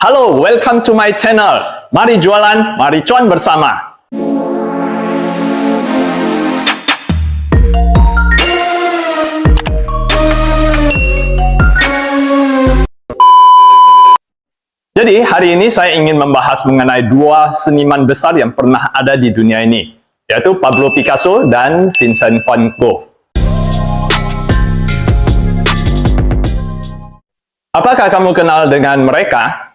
Halo, welcome to my channel. Mari jualan, mari cuan bersama. Jadi, hari ini saya ingin membahas mengenai dua seniman besar yang pernah ada di dunia ini, yaitu Pablo Picasso dan Vincent van Gogh. Apakah kamu kenal dengan mereka?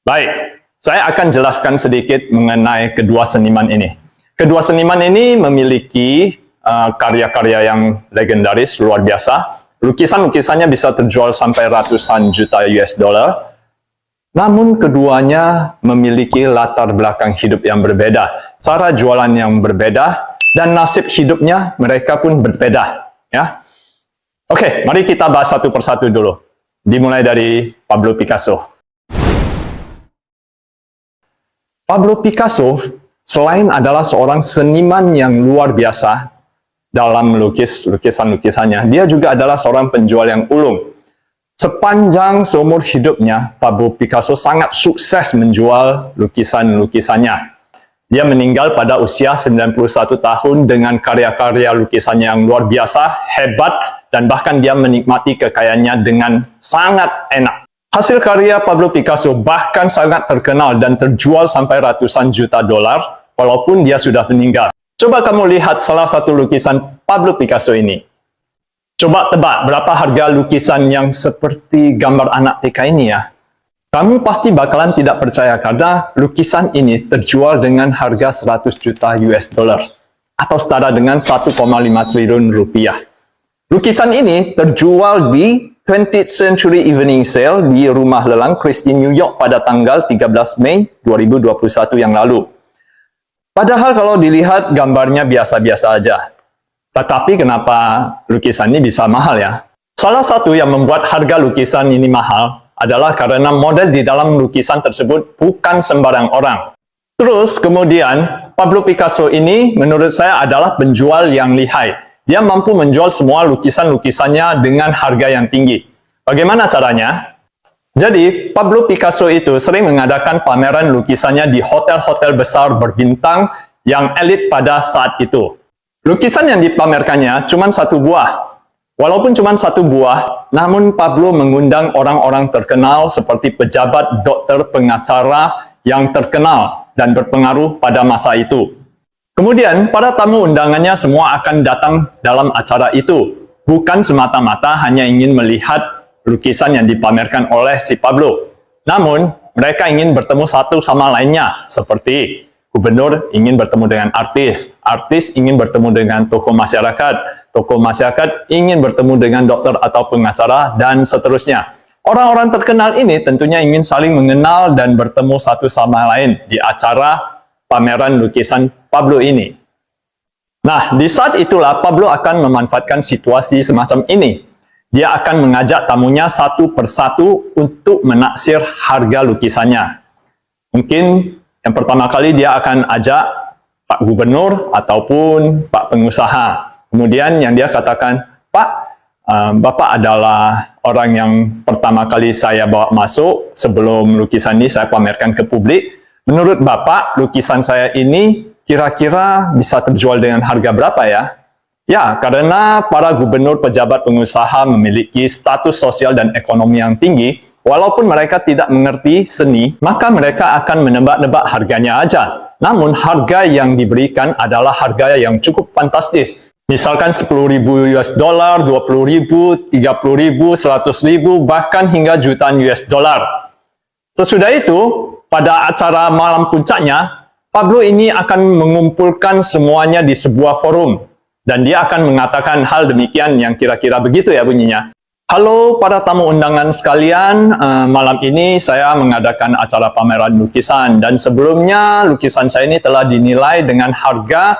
Baik, saya akan jelaskan sedikit mengenai kedua seniman ini. Kedua seniman ini memiliki karya-karya yang legendaris, luar biasa. Lukisan-lukisannya bisa terjual sampai ratusan juta US dollar. Namun keduanya memiliki latar belakang hidup yang berbeda, cara jualan yang berbeda, dan nasib hidupnya mereka pun berbeda. Ya, oke, mari kita bahas satu persatu dulu. Dimulai dari Pablo Picasso. Pablo Picasso selain adalah seorang seniman yang luar biasa dalam melukis lukisan-lukisannya, dia juga adalah seorang penjual yang ulung. Sepanjang seumur hidupnya, Pablo Picasso sangat sukses menjual lukisan-lukisannya. Dia meninggal pada usia 91 tahun dengan karya-karya lukisannya yang luar biasa, hebat, dan bahkan dia menikmati kekayaannya dengan sangat enak. Hasil karya Pablo Picasso bahkan sangat terkenal dan terjual sampai ratusan juta dolar, walaupun dia sudah meninggal. Coba kamu lihat salah satu lukisan Pablo Picasso ini. Coba tebak berapa harga lukisan yang seperti gambar anak TK ini ya. Kamu pasti bakalan tidak percaya karena lukisan ini terjual dengan harga 100 juta US dollar atau setara dengan 1,5 triliun rupiah. Lukisan ini terjual di 20th Century Evening Sale di Rumah Lelang Christie, New York pada tanggal 13 Mei 2021 yang lalu. Padahal kalau dilihat gambarnya biasa-biasa aja. Tetapi kenapa lukisan ini bisa mahal ya? Salah satu yang membuat harga lukisan ini mahal adalah karena model di dalam lukisan tersebut bukan sembarang orang. Terus kemudian Pablo Picasso ini menurut saya adalah penjual yang lihai. Dia mampu menjual semua lukisan-lukisannya dengan harga yang tinggi. Bagaimana caranya? Jadi, Pablo Picasso itu sering mengadakan pameran lukisannya di hotel-hotel besar berbintang yang elit pada saat itu. Lukisan yang dipamerkannya cuma satu buah. Walaupun cuma satu buah, namun Pablo mengundang orang-orang terkenal seperti pejabat, dokter, pengacara yang terkenal dan berpengaruh pada masa itu. Kemudian, para tamu undangannya semua akan datang dalam acara itu, bukan semata-mata hanya ingin melihat lukisan yang dipamerkan oleh si Pablo. Namun, mereka ingin bertemu satu sama lainnya, seperti gubernur ingin bertemu dengan artis, artis ingin bertemu dengan tokoh masyarakat ingin bertemu dengan dokter atau pengacara, dan seterusnya. Orang-orang terkenal ini tentunya ingin saling mengenal dan bertemu satu sama lain di acara pameran lukisan Pablo ini. Nah, di saat itulah Pablo akan memanfaatkan situasi semacam ini. Dia akan mengajak tamunya satu persatu untuk menaksir harga lukisannya. Mungkin yang pertama kali dia akan ajak Pak Gubernur ataupun Pak Pengusaha. Kemudian yang dia katakan, Pak, Bapak adalah orang yang pertama kali saya bawa masuk sebelum lukisan ini saya pamerkan ke publik. Menurut Bapak, lukisan saya ini kira-kira bisa terjual dengan harga berapa ya? Ya, karena para gubernur, pejabat, pengusaha memiliki status sosial dan ekonomi yang tinggi, walaupun mereka tidak mengerti seni, maka mereka akan menebak-nebak harganya aja. Namun, harga yang diberikan adalah harga yang cukup fantastis. Misalkan 10.000 US dollar, 20.000, 30.000, 100.000, bahkan hingga jutaan US dollar. Sesudah itu, pada acara malam puncaknya, Pablo ini akan mengumpulkan semuanya di sebuah forum. Dan dia akan mengatakan hal demikian yang kira-kira begitu ya bunyinya. Halo para tamu undangan sekalian, malam ini saya mengadakan acara pameran lukisan. Dan sebelumnya lukisan saya ini telah dinilai dengan harga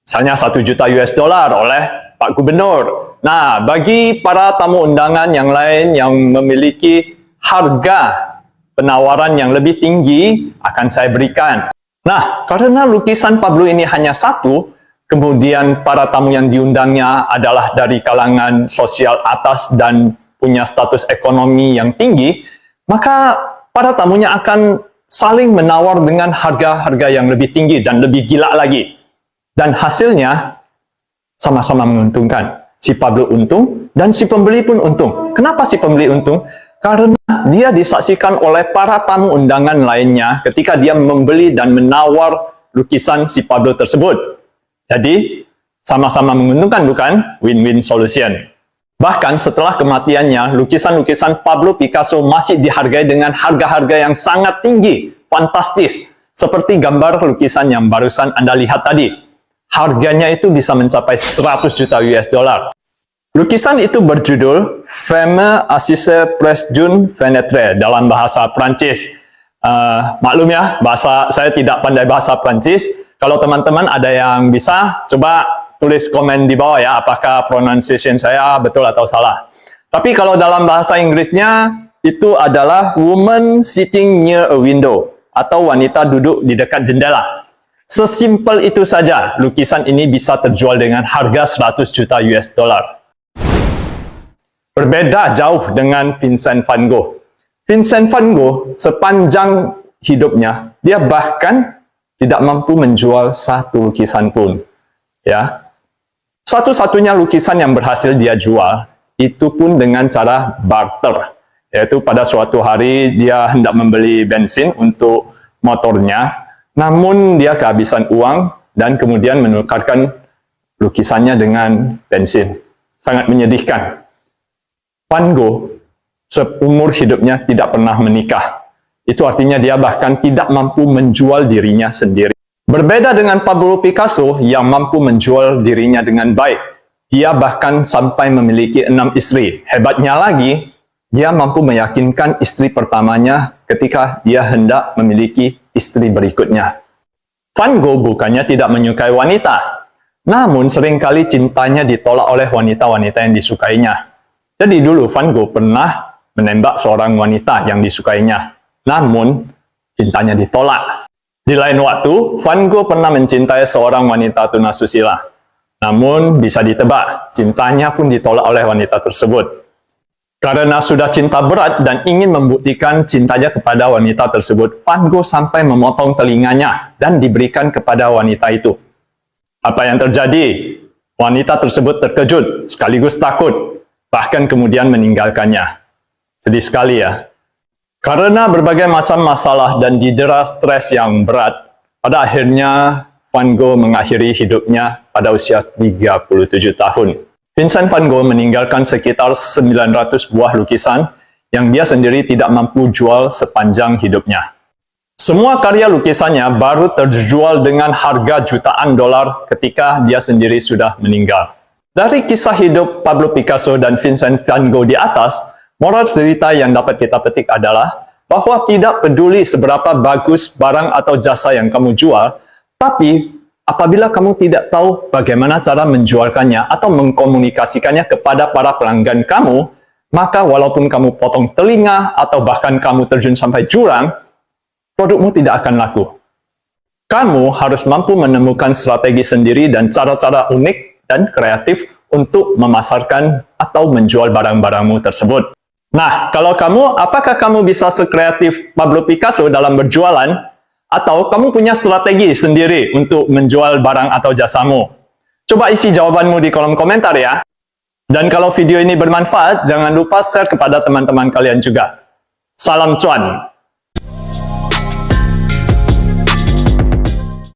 misalnya 1 juta US dollar oleh Pak Gubernur. Nah, bagi para tamu undangan yang lain yang memiliki harga penawaran yang lebih tinggi akan saya berikan. Nah, karena lukisan Pablo ini hanya satu, kemudian para tamu yang diundangnya adalah dari kalangan sosial atas dan punya status ekonomi yang tinggi, maka para tamunya akan saling menawar dengan harga-harga yang lebih tinggi dan lebih gila lagi. Dan hasilnya sama-sama menguntungkan. Si Pablo untung dan si pembeli pun untung. Kenapa si pembeli untung? Karena dia disaksikan oleh para tamu undangan lainnya ketika dia membeli dan menawar lukisan si Pablo tersebut. Jadi, sama-sama menguntungkan, bukan? Win-win solution. Bahkan setelah kematiannya, lukisan-lukisan Pablo Picasso masih dihargai dengan harga-harga yang sangat tinggi, fantastis. Seperti gambar lukisan yang barusan Anda lihat tadi. Harganya itu bisa mencapai 100 juta US dollar. Lukisan itu berjudul Femme Assise Presse d'une Fenêtre dalam bahasa Prancis. Maklum ya, saya tidak pandai bahasa Prancis. Kalau teman-teman ada yang bisa, coba tulis komen di bawah ya, apakah pronunciation saya betul atau salah. Tapi kalau dalam bahasa Inggrisnya, itu adalah woman sitting near a window, atau wanita duduk di dekat jendela. Sesimpel itu saja, lukisan ini bisa terjual dengan harga 100 juta US dollar. Berbeda jauh dengan Vincent van Gogh. Vincent van Gogh sepanjang hidupnya, dia bahkan tidak mampu menjual satu lukisan pun. Ya, satu-satunya lukisan yang berhasil dia jual, itu pun dengan cara barter. Yaitu pada suatu hari dia hendak membeli bensin untuk motornya, namun dia kehabisan uang dan kemudian menukarkan lukisannya dengan bensin. Sangat menyedihkan. Van Gogh seumur hidupnya tidak pernah menikah. Itu artinya dia bahkan tidak mampu menjual dirinya sendiri. Berbeda dengan Pablo Picasso yang mampu menjual dirinya dengan baik. Dia bahkan sampai memiliki 6 istri. Hebatnya lagi, dia mampu meyakinkan istri pertamanya ketika dia hendak memiliki istri berikutnya. Van Gogh bukannya tidak menyukai wanita, namun seringkali cintanya ditolak oleh wanita-wanita yang disukainya. Jadi dulu Van Gogh pernah menembak seorang wanita yang disukainya, namun cintanya ditolak. Di lain waktu, Van Gogh pernah mencintai seorang wanita tunasusila, namun bisa ditebak, cintanya pun ditolak oleh wanita tersebut. Karena sudah cinta berat dan ingin membuktikan cintanya kepada wanita tersebut, Van Gogh sampai memotong telinganya dan diberikan kepada wanita itu. Apa yang terjadi? Wanita tersebut terkejut, sekaligus takut, bahkan kemudian meninggalkannya. Sedih sekali ya. Karena berbagai macam masalah dan didera stres yang berat, pada akhirnya Van Gogh mengakhiri hidupnya pada usia 37 tahun. Vincent van Gogh meninggalkan sekitar 900 buah lukisan yang dia sendiri tidak mampu jual sepanjang hidupnya. Semua karya lukisannya baru terjual dengan harga jutaan dolar ketika dia sendiri sudah meninggal. Dari kisah hidup Pablo Picasso dan Vincent van Gogh di atas, moral cerita yang dapat kita petik adalah bahwa tidak peduli seberapa bagus barang atau jasa yang kamu jual, tapi apabila kamu tidak tahu bagaimana cara menjualkannya atau mengkomunikasikannya kepada para pelanggan kamu, maka walaupun kamu potong telinga atau bahkan kamu terjun sampai jurang, produkmu tidak akan laku. Kamu harus mampu menemukan strategi sendiri dan cara-cara unik dan kreatif untuk memasarkan atau menjual barang-barangmu tersebut. Nah, kalau kamu, apakah kamu bisa sekreatif Pablo Picasso dalam berjualan? Atau kamu punya strategi sendiri untuk menjual barang atau jasamu? Coba isi jawabanmu di kolom komentar ya. Dan kalau video ini bermanfaat, jangan lupa share kepada teman-teman kalian juga. Salam cuan!